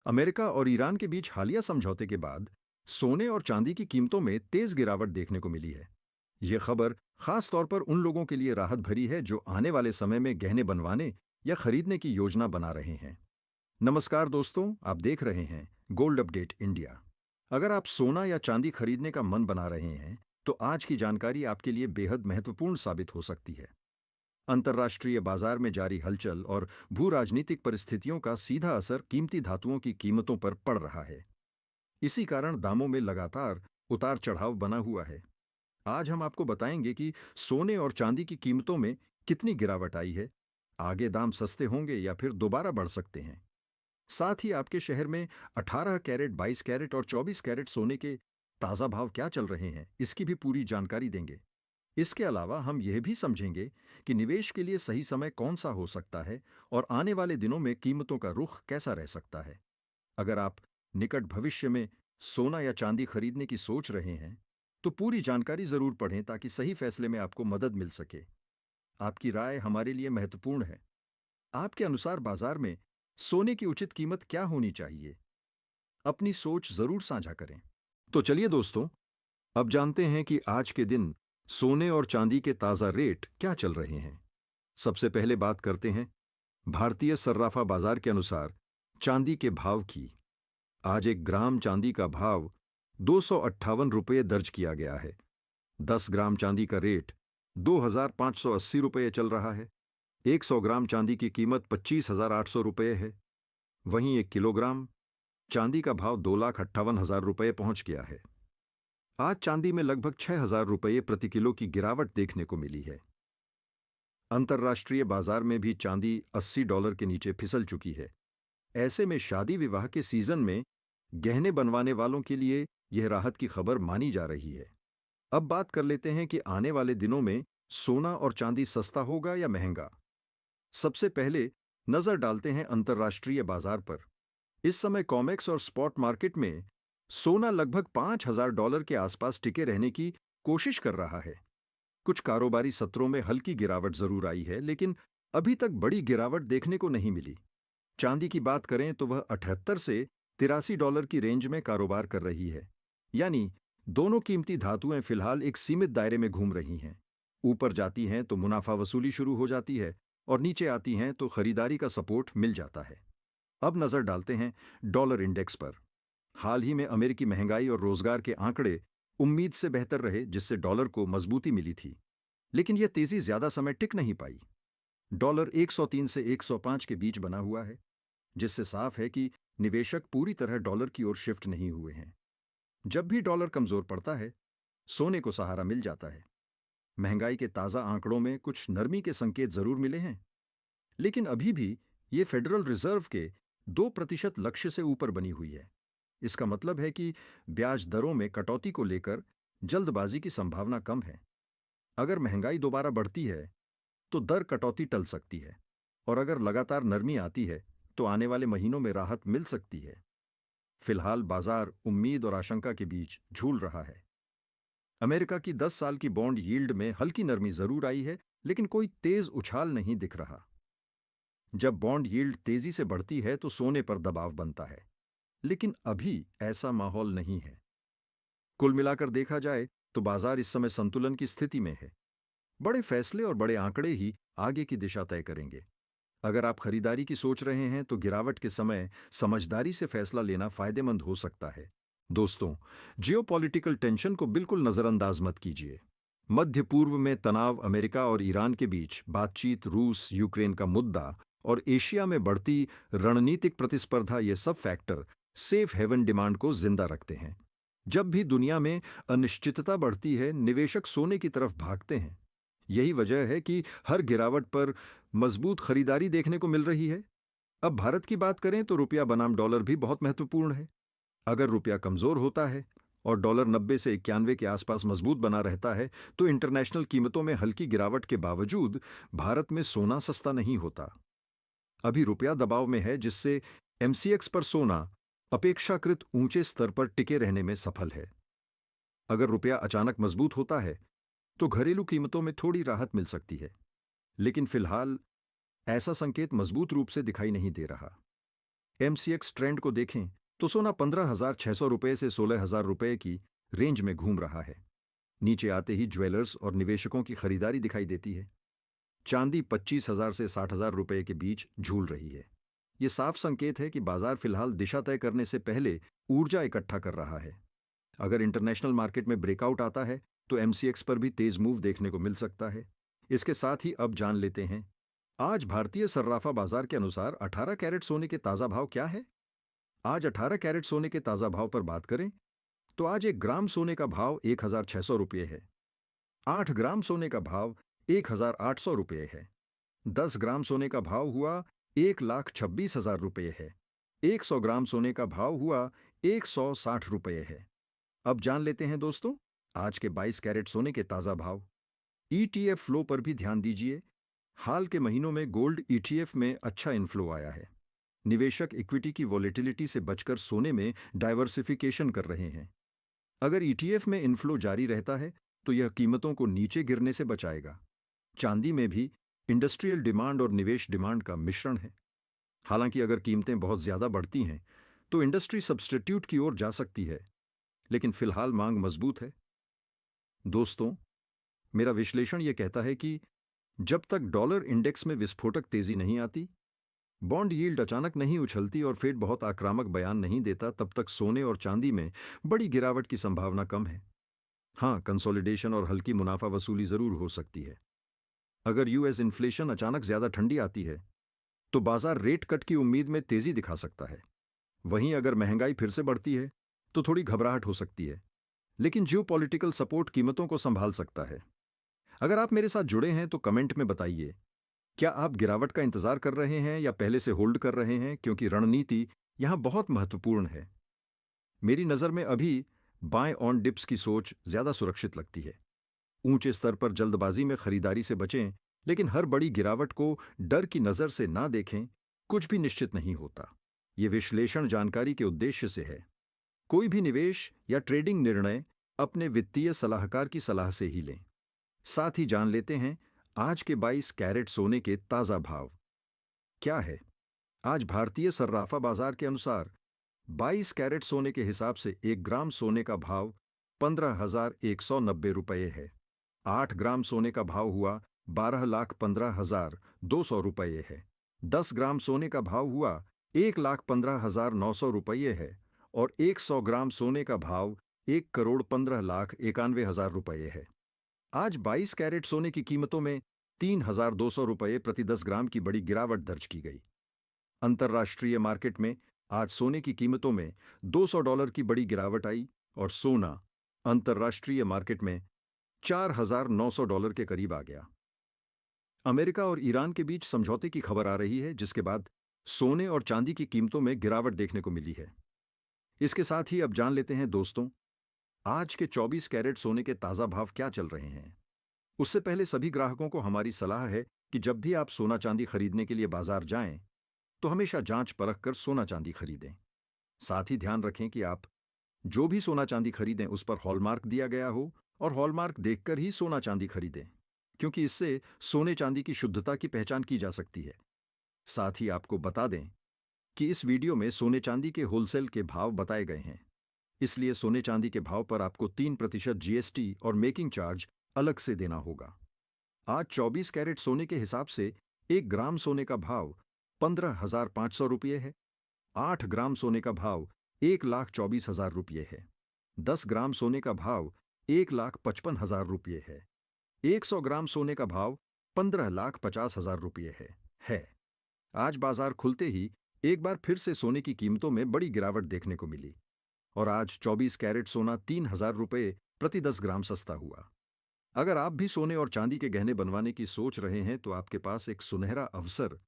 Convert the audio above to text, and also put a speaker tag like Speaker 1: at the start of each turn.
Speaker 1: America और Iran के बीच हालिया समझौते के बाद सोने और चांदी की कीमतों में तेज गिरावट देखने को मिली है। ये खबर खास तौर पर उन लोगों के लिए राहत भरी है जो आने वाले समय में गहने बनवाने या खरीदने की योजना बना रहे हैं। नमस्कार दोस्तों, आप देख रहे हैं गोल्ड अपडेट इंडिया। अगर आप सोना या चांदी खरीदने का मन बना रहे हैं, तो आज की जानकारी आपके लिए बेहद महत्वपूर्ण साबित हो सकती है। अंतर्राष्ट्रीय बाजार में जारी हलचल और भू राजनीतिक परिस्थितियों का सीधा असर कीमती धातुओं की कीमतों पर पड़ रहा है। इसी कारण दामों में लगातार उतार चढ़ाव बना हुआ है। आज हम आपको बताएंगे कि सोने और चांदी की कीमतों में कितनी गिरावट आई है, आगे दाम सस्ते होंगे या फिर दोबारा बढ़ सकते हैं। साथ ही आपके शहर में 18 कैरेट, 22 कैरेट और 24 कैरेट सोने के ताज़ा भाव क्या चल रहे हैं, इसकी भी पूरी जानकारी देंगे। इसके अलावा हम यह भी समझेंगे कि निवेश के लिए सही समय कौन सा हो सकता है और आने वाले दिनों में कीमतों का रुख कैसा रह सकता है। अगर आप निकट भविष्य में सोना या चांदी खरीदने की सोच रहे हैं, तो पूरी जानकारी जरूर पढ़ें ताकि सही फैसले में आपको मदद मिल सके। आपकी राय हमारे लिए महत्वपूर्ण है। आपके अनुसार बाजार में सोने की उचित कीमत क्या होनी चाहिए? अपनी सोच जरूर साझा करें। तो चलिए दोस्तों, अब जानते हैं कि आज के दिन सोने और चांदी के ताजा रेट क्या चल रहे हैं। सबसे पहले बात करते हैं भारतीय सर्राफा बाजार के अनुसार चांदी के भाव की। आज 1 ग्राम चांदी का भाव 258 रुपये दर्ज किया गया है। 10 ग्राम चांदी का रेट 2580 रुपये चल रहा है। 100 ग्राम चांदी की कीमत 25,800 रुपये है। वहीं 1 किलोग्राम चांदी का भाव 2,58,000 रुपये पहुंच गया है। आज चांदी में लगभग 6,000 रुपये प्रति किलो की गिरावट देखने को मिली है। अंतर्राष्ट्रीय बाजार में भी चांदी $80 के नीचे फिसल चुकी है। ऐसे में शादी विवाह के सीजन में गहने बनवाने वालों के लिए यह राहत की खबर मानी जा रही है। अब बात कर लेते हैं कि आने वाले दिनों में सोना और चांदी सस्ता होगा या महंगा। सबसे पहले नजर डालते हैं अंतर्राष्ट्रीय बाजार पर। इस समय कॉमेक्स और स्पॉट मार्केट में सोना लगभग $5,000 के आसपास टिके रहने की कोशिश कर रहा है। कुछ कारोबारी सत्रों में हल्की गिरावट जरूर आई है, लेकिन अभी तक बड़ी गिरावट देखने को नहीं मिली। चांदी की बात करें तो वह 78 से $83 की रेंज में कारोबार कर रही है। यानी दोनों कीमती धातुएं फिलहाल एक सीमित दायरे में घूम रही हैं। ऊपर जाती हैं तो मुनाफा वसूली शुरू हो जाती है और नीचे आती हैं तो खरीदारी का सपोर्ट मिल जाता है। अब नजर डालते हैं डॉलर इंडेक्स पर। हाल ही में अमेरिकी महंगाई और रोजगार के आंकड़े उम्मीद से बेहतर रहे, जिससे डॉलर को मजबूती मिली थी। लेकिन यह तेजी ज्यादा समय टिक नहीं पाई। डॉलर 103 से 105 के बीच बना हुआ है, जिससे साफ है कि निवेशक पूरी तरह डॉलर की ओर शिफ्ट नहीं हुए हैं। जब भी डॉलर कमजोर पड़ता है, सोने को सहारा मिल जाता है। महंगाई के ताजा आंकड़ों में कुछ नरमी के संकेत जरूर मिले हैं, लेकिन अभी भी ये फेडरल रिजर्व के 2% लक्ष्य से ऊपर बनी हुई है। इसका मतलब है कि ब्याज दरों में कटौती को लेकर जल्दबाजी की संभावना कम है। अगर महंगाई दोबारा बढ़ती है तो दर कटौती टल सकती है, और अगर लगातार नरमी आती है तो आने वाले महीनों में राहत मिल सकती है। फिलहाल बाजार उम्मीद और आशंका के बीच झूल रहा है। अमेरिका की 10 साल की बॉन्ड यील्ड में हल्की नरमी जरूर आई है, लेकिन कोई तेज उछाल नहीं दिख रहा। जब बॉन्ड यील्ड तेजी से बढ़ती है तो सोने पर दबाव बनता है, लेकिन अभी ऐसा माहौल नहीं है। कुल मिलाकर देखा जाए तो बाजार इस समय संतुलन की स्थिति में है। बड़े फैसले और बड़े आंकड़े ही आगे की दिशा तय करेंगे। अगर आप खरीदारी की सोच रहे हैं तो गिरावट के समय समझदारी से फैसला लेना फायदेमंद हो सकता है। दोस्तों, जियोपॉलिटिकल टेंशन को बिल्कुल नजरअंदाज मत कीजिए। मध्य पूर्व में तनाव, अमेरिका और ईरान के बीच बातचीत, रूस यूक्रेन का मुद्दा और एशिया में बढ़ती रणनीतिक प्रतिस्पर्धा, ये सब फैक्टर सेफ हेवन डिमांड को जिंदा रखते हैं। जब भी दुनिया में अनिश्चितता बढ़ती है, निवेशक सोने की तरफ भागते हैं। यही वजह है कि हर गिरावट पर मजबूत खरीदारी देखने को मिल रही है। अब भारत की बात करें तो रुपया बनाम डॉलर भी बहुत महत्वपूर्ण है। अगर रुपया कमजोर होता है और डॉलर 90 से 91 के आसपास मजबूत बना रहता है, तो इंटरनेशनल कीमतों में हल्की गिरावट के बावजूद भारत में सोना सस्ता नहीं होता। अभी रुपया दबाव में है, जिससे एमसीएक्स पर सोना अपेक्षाकृत ऊंचे स्तर पर टिके रहने में सफल है। अगर रुपया अचानक मजबूत होता है तो घरेलू कीमतों में थोड़ी राहत मिल सकती है, लेकिन फिलहाल ऐसा संकेत मजबूत रूप से दिखाई नहीं दे रहा। MCX ट्रेंड को देखें तो सोना 15,600 रुपये से 16,000 रुपये की रेंज में घूम रहा है। नीचे आते ही ज्वेलर्स और निवेशकों की खरीदारी दिखाई देती है। चांदी 25,000 से 60,000 रुपये के बीच झूल रही है। ये साफ संकेत है कि बाजार फिलहाल दिशा तय करने से पहले ऊर्जा इकट्ठा कर रहा है। अगर इंटरनेशनल मार्केट में ब्रेकआउट आता है तो MCX पर भी तेज मूव देखने को मिल सकता है। इसके साथ ही अब जान लेते हैं आज भारतीय सर्राफा बाजार के अनुसार 18 कैरेट सोने के ताजा भाव क्या है। आज 18 कैरेट सोने के ताजा भाव पर बात करें तो आज 1 ग्राम सोने का भाव 1,600 रुपये है। 8 ग्राम सोने का भाव 1,800 रुपये है। 10 ग्राम सोने का भाव हुआ 1,26,000 रुपये है। 100 ग्राम सोने का भाव हुआ 160 रुपये है। अब जान लेते हैं दोस्तों आज के 22 कैरेट सोने के ताजा भाव। ETF फ्लो पर भी ध्यान दीजिए। हाल के महीनों में गोल्ड ETF में अच्छा इनफ्लो आया है। निवेशक इक्विटी की वॉलेटिलिटी से बचकर सोने में डाइवर्सिफिकेशन कर रहे हैं। अगर ETF में इनफ्लो जारी रहता है तो यह कीमतों को नीचे गिरने से बचाएगा। चांदी में भी इंडस्ट्रियल डिमांड और निवेश डिमांड का मिश्रण है। हालांकि अगर कीमतें बहुत ज्यादा बढ़ती हैं तो इंडस्ट्री सब्स्टिट्यूट की ओर जा सकती है, लेकिन फिलहाल मांग मजबूत है। दोस्तों, मेरा विश्लेषण यह कहता है कि जब तक डॉलर इंडेक्स में विस्फोटक तेजी नहीं आती, बॉन्ड यील्ड अचानक नहीं उछलती और फेड बहुत आक्रामक बयान नहीं देता, तब तक सोने और चांदी में बड़ी गिरावट की संभावना कम है। हाँ, कंसोलिडेशन और हल्की मुनाफा वसूली जरूर हो सकती है। अगर US इन्फ्लेशन अचानक ज्यादा ठंडी आती है तो बाजार रेट कट की उम्मीद में तेजी दिखा सकता है। वहीं अगर महंगाई फिर से बढ़ती है तो थोड़ी घबराहट हो सकती है, लेकिन जियोपॉलिटिकल सपोर्ट कीमतों को संभाल सकता है। अगर आप मेरे साथ जुड़े हैं तो कमेंट में बताइए, क्या आप गिरावट का इंतजार कर रहे हैं या पहले से होल्ड कर रहे हैं, क्योंकि रणनीति यहां बहुत महत्वपूर्ण है। मेरी नजर में अभी बाय ऑन डिप्स की सोच ज्यादा सुरक्षित लगती है। ऊंचे स्तर पर जल्दबाजी में खरीदारी से बचें, लेकिन हर बड़ी गिरावट को डर की नजर से ना देखें। कुछ भी निश्चित नहीं होता। ये विश्लेषण जानकारी के उद्देश्य से है। कोई भी निवेश या ट्रेडिंग निर्णय अपने वित्तीय सलाहकार की सलाह से ही लें। साथ ही जान लेते हैं आज के 22 कैरेट सोने के ताजा भाव क्या है। आज भारतीय सर्राफा बाजार के अनुसार 22 कैरेट सोने के हिसाब से 1 ग्राम सोने का भाव 15,190 रुपये है। 8 ग्राम सोने का भाव हुआ 12,15,200 रुपये है। 10 ग्राम सोने का भाव हुआ 1,15,900 रुपये है और 100 ग्राम सोने का भाव 1,15,91,000 रुपये है। आज 22 कैरेट सोने की कीमतों में 3,200 रुपये प्रति 10 ग्राम की बड़ी गिरावट दर्ज की गई। अंतर्राष्ट्रीय मार्केट में आज सोने की कीमतों में $200 की बड़ी गिरावट आई और सोना अंतर्राष्ट्रीय मार्केट में $4,900 के करीब आ गया। अमेरिका और ईरान के बीच समझौते की खबर आ रही है, जिसके बाद सोने और चांदी की कीमतों में गिरावट देखने को मिली है। इसके साथ ही अब जान लेते हैं दोस्तों आज के 24 कैरेट सोने के ताजा भाव क्या चल रहे हैं। उससे पहले सभी ग्राहकों को हमारी सलाह है कि जब भी आप सोना चांदी खरीदने के लिए बाजार जाएं तो हमेशा जांच परख कर सोना चांदी खरीदें। साथ ही ध्यान रखें कि आप जो भी सोना चांदी खरीदें उस पर हॉलमार्क दिया गया हो और हॉलमार्क देखकर ही सोना चांदी खरीदें, क्योंकि इससे सोने चांदी की शुद्धता की पहचान की जा सकती है। साथ ही आपको बता दें कि इस वीडियो में सोने चांदी के होलसेल के भाव बताए गए हैं, इसलिए सोने चांदी के भाव पर आपको 3% GST और मेकिंग चार्ज अलग से देना होगा। आज 24 कैरेट सोने के हिसाब से 1 ग्राम सोने का भाव 15,500 रुपये है। 8 ग्राम सोने का भाव 1,24,000 रुपये है। 10 ग्राम सोने का भाव 1,55,000 रुपये है। 100 ग्राम सोने का भाव 15,50,000 रुपये है। आज बाजार खुलते ही एक बार फिर से सोने की कीमतों में बड़ी गिरावट देखने को मिली और आज 24 कैरेट सोना 3,000 रुपये प्रति 10 ग्राम सस्ता हुआ। अगर आप भी सोने और चांदी के गहने बनवाने की सोच रहे हैं तो आपके पास एक सुनहरा अवसर